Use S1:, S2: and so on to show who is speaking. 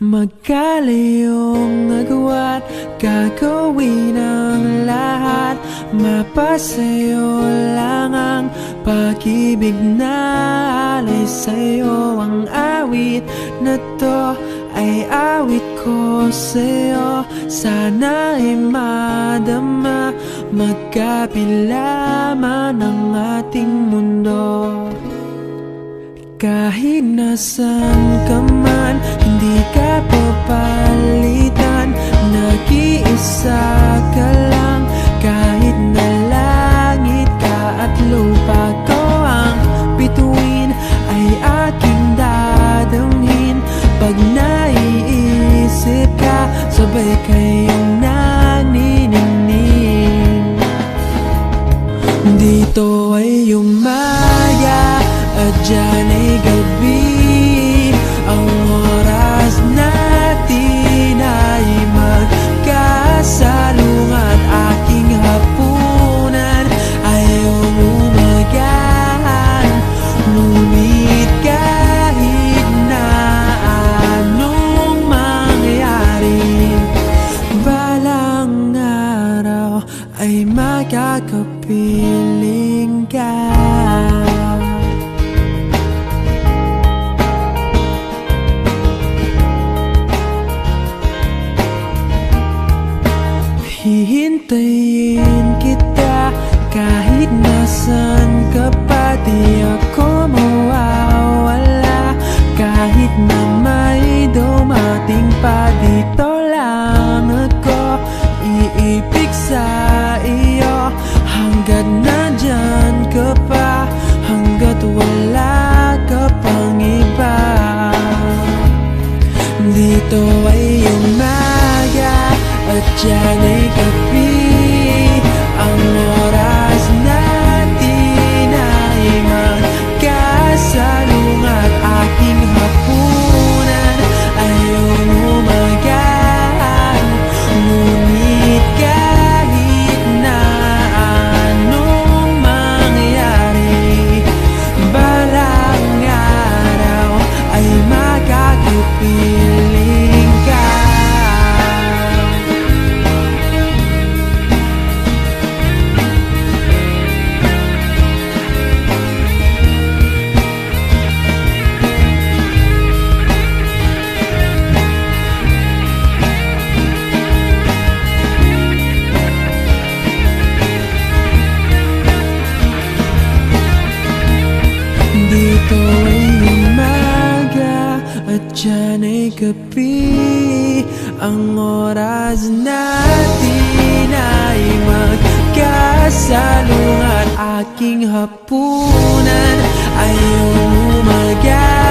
S1: Magkalayong agwat, gagawin ang lahat. Mapasayo lang ang pag-ibig na alay sa'yo. Ang awit na to ay awit ko sa'yo. Sana ay madama, magkapila man ang ating mundo. Kahit nasan ka man, hindi ka papalitan. Nag-iisa ka lang, kahit na langit ka at lupa ko ang bituin, ay aking dadamhin. Pag naiisip ka, sabay kayong naniningning. Dito ay umaga at dyan ay gabi. Ang oras natin ay magkasalungat. Aking hapunan ay umagahan. Ngunit kahit na anong mangyari, balang araw ay makakapiling ka. Hihintayin kita kahit nasan ka pa. Di ako mawawala kahit na may dumating pa. Dito lang ako iibig sa iyo, hanggat nandyan ka pa, hanggat wala ka pang iba. Dito ay umaga at dyan ay gabi. Ang oras natin ay magkasalungat. Aking hapunan ay umagahan. Ngunit kahit na anong mangyari, balang araw ay makakapiling ka. Dito ay umaga at dyan ay gabi. Ang oras natin ay magkasalungat. Aking hapunan ay umaga.